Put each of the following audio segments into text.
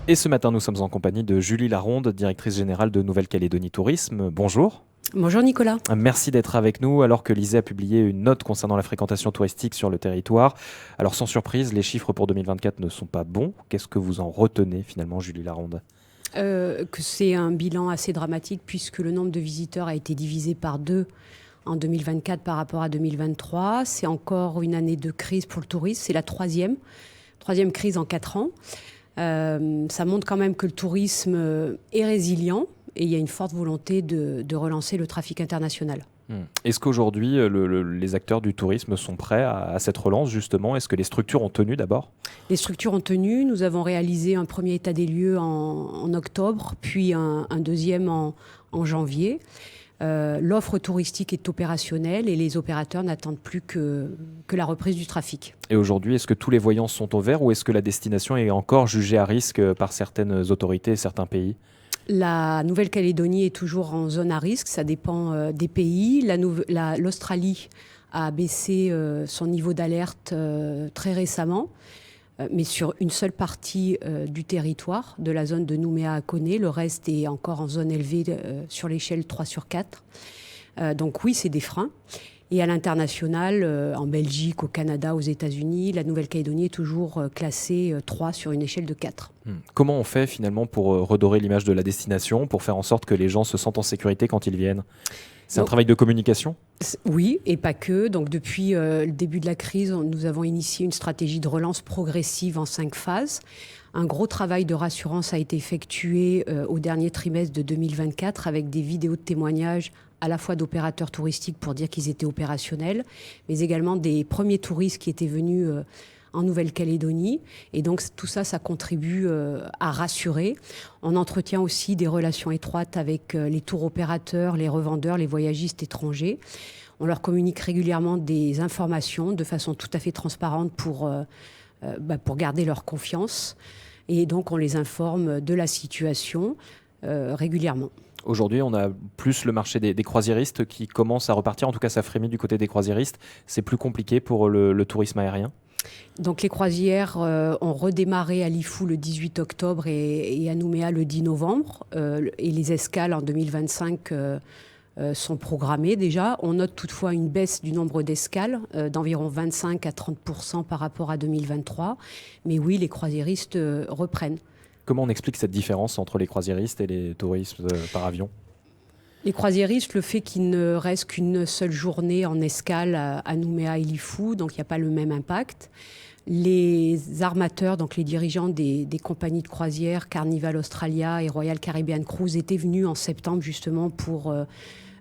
Et ce matin, nous sommes en compagnie de Julie Laronde, directrice générale de Nouvelle-Calédonie Tourisme. Bonjour. Bonjour Nicolas. Merci d'être avec nous alors que l'ISEE a publié une note concernant la fréquentation touristique sur le territoire. Alors sans surprise, les chiffres pour 2024 ne sont pas bons. Qu'est-ce que vous en retenez finalement, Julie Laronde ? Que c'est un bilan assez dramatique puisque le nombre de visiteurs a été divisé par 2 en 2024 par rapport à 2023. C'est encore une année de crise pour le tourisme. C'est la troisième crise en 4 ans. Ça montre quand même que le tourisme est résilient et il y a une forte volonté de relancer le trafic international. Est-ce qu'aujourd'hui, les acteurs du tourisme sont prêts à cette relance justement ? Est-ce que les structures ont tenu d'abord ? Les structures ont tenu. Nous avons réalisé un premier état des lieux en octobre, puis un deuxième en janvier. L'offre touristique est opérationnelle et les opérateurs n'attendent plus que la reprise du trafic. Et aujourd'hui, est-ce que tous les voyants sont au vert ou est-ce que la destination est encore jugée à risque par certaines autorités et certains pays ? La Nouvelle-Calédonie est toujours en zone à risque, ça dépend des pays. L'Australie a baissé son niveau d'alerte très récemment, mais sur une seule partie du territoire, de la zone de Nouméa à Koné. Le reste est encore en zone élevée sur l'échelle 3/4. Donc oui, c'est des freins. Et à l'international, en Belgique, au Canada, aux États-Unis, la Nouvelle-Calédonie est toujours classée 3 sur une échelle de 4. Comment on fait finalement pour redorer l'image de la destination, pour faire en sorte que les gens se sentent en sécurité quand ils viennent ? C'est un travail de communication ? Oui, et pas que. Donc depuis le début de la crise, nous avons initié une stratégie de relance progressive en 5 phases. Un gros travail de rassurance a été effectué au dernier trimestre de 2024 avec des vidéos de témoignages à la fois d'opérateurs touristiques pour dire qu'ils étaient opérationnels, mais également des premiers touristes qui étaient venus en Nouvelle-Calédonie. Et donc tout ça, ça contribue à rassurer. On entretient aussi des relations étroites avec les tours opérateurs, les revendeurs, les voyagistes étrangers. On leur communique régulièrement des informations de façon tout à fait transparente pour garder leur confiance. Et donc on les informe de la situation régulièrement. Aujourd'hui, on a plus le marché des croisiéristes qui commence à repartir. En tout cas, ça frémit du côté des croisiéristes. C'est plus compliqué pour le tourisme aérien ? Donc les croisières ont redémarré à Lifou le 18 octobre et à Nouméa le 10 novembre. Et les escales en 2025 sont programmées déjà. On note toutefois une baisse du nombre d'escales d'environ 25 à 30% par rapport à 2023. Mais oui, les croisiéristes reprennent. Comment on explique cette différence entre les croisiéristes et les touristes par avion ? Les croisiéristes, le fait qu'il ne reste qu'une seule journée en escale à Nouméa et Lifou, donc il n'y a pas le même impact. Les armateurs, donc les dirigeants des compagnies de croisière, Carnival Australia et Royal Caribbean Cruise, étaient venus en septembre justement pour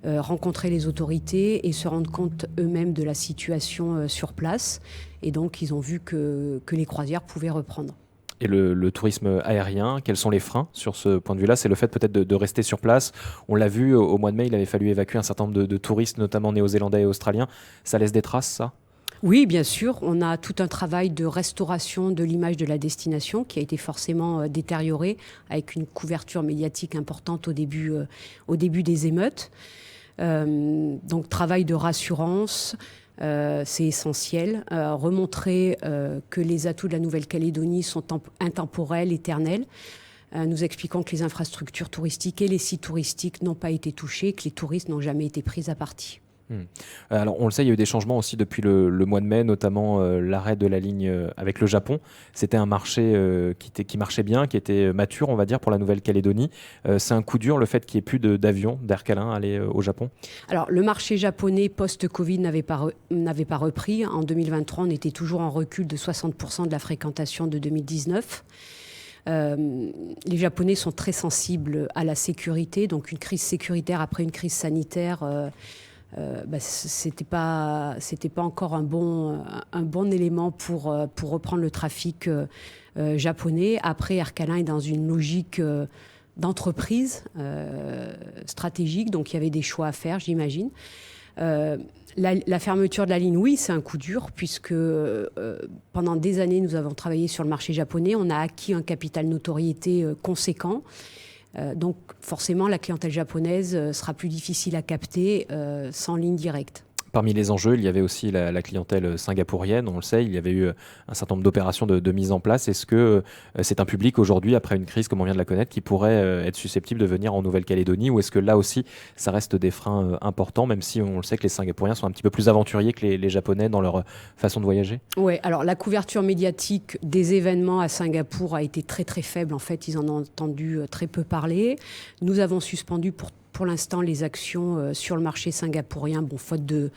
rencontrer les autorités et se rendre compte eux-mêmes de la situation sur place. Et donc ils ont vu que les croisières pouvaient reprendre. Et le tourisme aérien, quels sont les freins sur ce point de vue-là ? C'est le fait peut-être de rester sur place. On l'a vu au mois de mai, il avait fallu évacuer un certain nombre de touristes, notamment néo-zélandais et australiens. Ça laisse des traces, ça ? Oui, bien sûr. On a tout un travail de restauration de l'image de la destination qui a été forcément détériorée avec une couverture médiatique importante au début des émeutes. Donc, travail de rassurance. C'est essentiel. Remontrer que les atouts de la Nouvelle-Calédonie sont intemporels, éternels. Nous expliquons que les infrastructures touristiques et les sites touristiques n'ont pas été touchés, que les touristes n'ont jamais été pris à partie. Alors on le sait, il y a eu des changements aussi depuis le mois de mai, notamment l'arrêt de la ligne avec le Japon. C'était un marché qui marchait bien, qui était mature, on va dire, pour la Nouvelle-Calédonie. C'est un coup dur le fait qu'il n'y ait plus d'avions d'Aircalin aller au Japon ? Alors le marché japonais post-Covid n'avait pas repris. En 2023, on était toujours en recul de 60% de la fréquentation de 2019. Les Japonais sont très sensibles à la sécurité, donc une crise sécuritaire après une crise sanitaire... c'était pas encore un bon élément pour reprendre le trafic japonais. Après, Aircalin est dans une logique d'entreprise stratégique, donc il y avait des choix à faire, j'imagine. La fermeture de la ligne, oui, c'est un coup dur, puisque pendant des années, nous avons travaillé sur le marché japonais. On a acquis un capital notoriété conséquent. Donc forcément, la clientèle japonaise sera plus difficile à capter sans ligne directe. Parmi les enjeux, il y avait aussi la clientèle singapourienne, on le sait, il y avait eu un certain nombre d'opérations de mise en place. Est-ce que c'est un public aujourd'hui, après une crise comme on vient de la connaître, qui pourrait être susceptible de venir en Nouvelle-Calédonie, ou est-ce que là aussi, ça reste des freins importants, même si on le sait que les Singapouriens sont un petit peu plus aventuriers que les Japonais dans leur façon de voyager? Oui, alors la couverture médiatique des événements à Singapour a été très très faible. En fait, ils en ont entendu très peu parler. Nous avons suspendu pour l'instant les actions sur le marché singapourien, faute de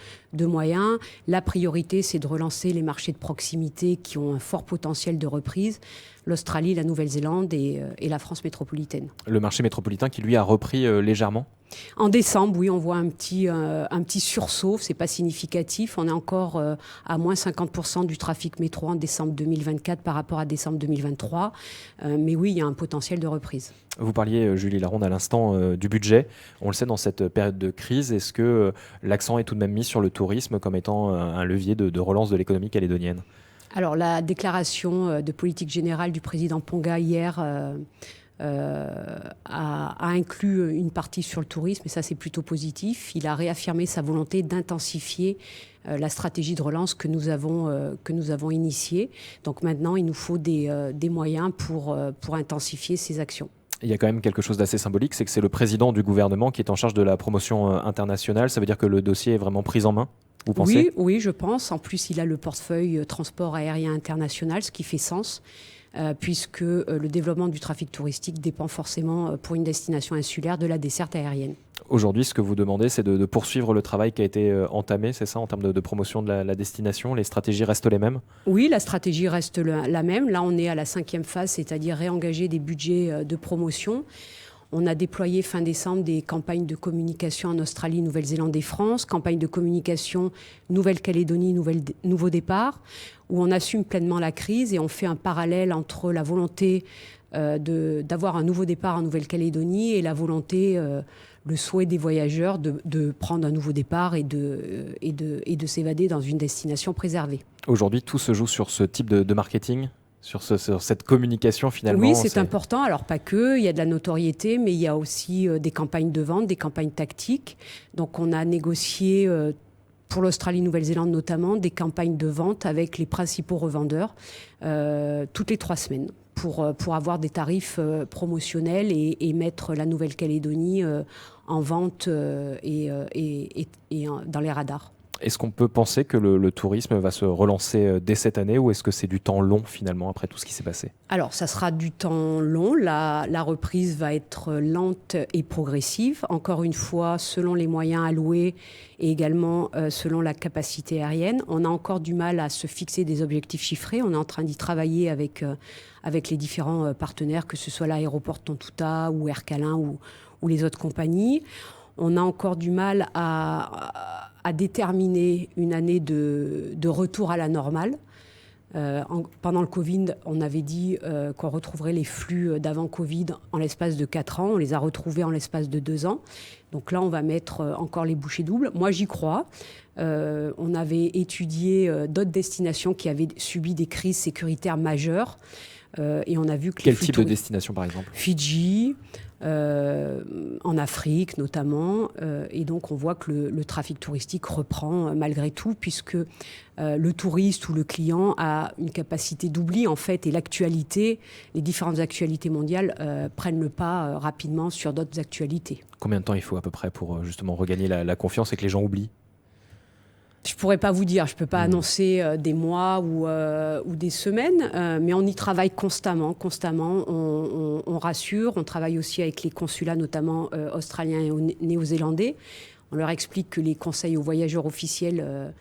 moyens. La priorité, c'est de relancer les marchés de proximité qui ont un fort potentiel de reprise, l'Australie, la Nouvelle-Zélande et la France métropolitaine. Le marché métropolitain qui, lui, a repris légèrement? En décembre, oui, on voit un petit sursaut, c'est pas significatif. On est encore à moins 50% du trafic métro en décembre 2024 par rapport à décembre 2023. Mais oui, il y a un potentiel de reprise. Vous parliez, Julie Laronde, à l'instant du budget. On le sait, dans cette période de crise, est-ce que l'accent est tout de même mis sur le tourisme comme étant un levier de relance de l'économie calédonienne? Alors, la déclaration de politique générale du président Ponga hier a inclus une partie sur le tourisme, et ça c'est plutôt positif. Il a réaffirmé sa volonté d'intensifier la stratégie de relance que nous avons initiée. Donc maintenant, il nous faut des moyens pour intensifier ces actions. Il y a quand même quelque chose d'assez symbolique, c'est que c'est le président du gouvernement qui est en charge de la promotion internationale. Ça veut dire que le dossier est vraiment pris en main, vous pensez? Oui, je pense. En plus, il a le portefeuille transport aérien international, ce qui fait sens. Puisque le développement du trafic touristique dépend forcément, pour une destination insulaire, de la desserte aérienne. Aujourd'hui, ce que vous demandez, c'est de poursuivre le travail qui a été entamé, c'est ça, en termes de promotion de la destination? Les stratégies restent les mêmes? Oui, la stratégie reste la même. Là, on est à la 5e phase, c'est-à-dire réengager des budgets de promotion. On a déployé fin décembre des campagnes de communication en Australie, Nouvelle-Zélande et France, campagne de communication Nouvelle-Calédonie, Nouveau Départ, où on assume pleinement la crise et on fait un parallèle entre la volonté d'avoir un nouveau départ en Nouvelle-Calédonie et la volonté, le souhait des voyageurs de prendre un nouveau départ et de s'évader dans une destination préservée. Aujourd'hui, tout se joue sur ce type de marketing ? Sur cette communication finalement? Oui, c'est important. Alors pas que, il y a de la notoriété, mais il y a aussi des campagnes de vente, des campagnes tactiques. Donc on a négocié, pour l'Australie, Nouvelle-Zélande notamment, des campagnes de vente avec les principaux revendeurs toutes les 3 semaines pour avoir des tarifs promotionnels et mettre la Nouvelle-Calédonie en vente et dans les radars. Est-ce qu'on peut penser que le tourisme va se relancer dès cette année, ou est-ce que c'est du temps long finalement après tout ce qui s'est passé? Alors ça sera du temps long, la reprise va être lente et progressive, encore une fois selon les moyens alloués et également selon la capacité aérienne. On a encore du mal à se fixer des objectifs chiffrés, on est en train d'y travailler avec les différents partenaires, que ce soit l'aéroport Tontouta ou Air Calin ou les autres compagnies. On a encore du mal à déterminer une année de retour à la normale. Pendant le Covid, on avait dit qu'on retrouverait les flux d'avant Covid en l'espace de 4 ans. On les a retrouvés en l'espace de 2 ans. Donc là, on va mettre encore les bouchées doubles. Moi, j'y crois. On avait étudié d'autres destinations qui avaient subi des crises sécuritaires majeures. Et on a vu que Quel type de destination, par exemple? Fidji, en Afrique notamment, et donc on voit que le trafic touristique reprend malgré tout, puisque le touriste ou le client a une capacité d'oubli en fait, et l'actualité, les différentes actualités mondiales prennent le pas rapidement sur d'autres actualités. Combien de temps il faut à peu près pour justement regagner la confiance et que les gens oublient? Je pourrais pas vous dire, je peux pas annoncer des mois ou des semaines, mais on y travaille constamment. On rassure, on travaille aussi avec les consulats, notamment australiens et néo-zélandais. On leur explique que les conseils aux voyageurs officiels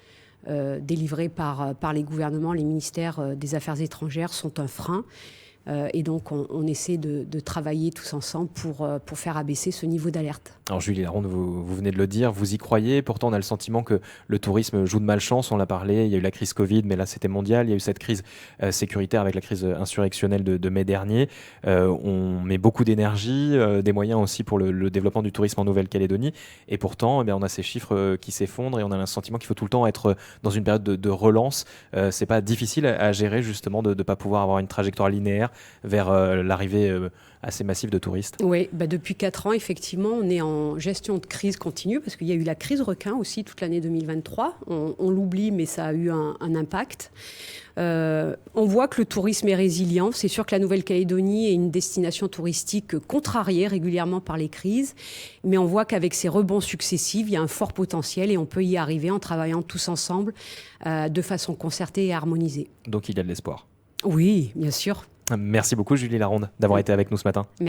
délivrés par les gouvernements, les ministères des Affaires étrangères sont un frein. Et donc, on essaie de travailler tous ensemble pour faire abaisser ce niveau d'alerte. Alors Julie Laronde, vous venez de le dire, vous y croyez. Pourtant, on a le sentiment que le tourisme joue de malchance. On l'a parlé, il y a eu la crise Covid, mais là, c'était mondial. Il y a eu cette crise sécuritaire avec la crise insurrectionnelle de mai dernier. On met beaucoup d'énergie, des moyens aussi pour le développement du tourisme en Nouvelle-Calédonie. Et pourtant, on a ces chiffres qui s'effondrent et on a le sentiment qu'il faut tout le temps être dans une période de relance. C'est pas difficile à gérer, justement, de ne pas pouvoir avoir une trajectoire linéaire vers l'arrivée assez massive de touristes? Oui, depuis 4 ans, effectivement, on est en en gestion de crise continue, parce qu'il y a eu la crise requin aussi toute l'année 2023. On l'oublie, mais ça a eu un impact. On voit que le tourisme est résilient. C'est sûr que la Nouvelle-Calédonie est une destination touristique contrariée régulièrement par les crises, mais on voit qu'avec ces rebonds successifs, il y a un fort potentiel et on peut y arriver en travaillant tous ensemble de façon concertée et harmonisée. Donc il y a de l'espoir. Oui, bien sûr. Merci beaucoup Julie Laronde d'avoir été avec nous ce matin.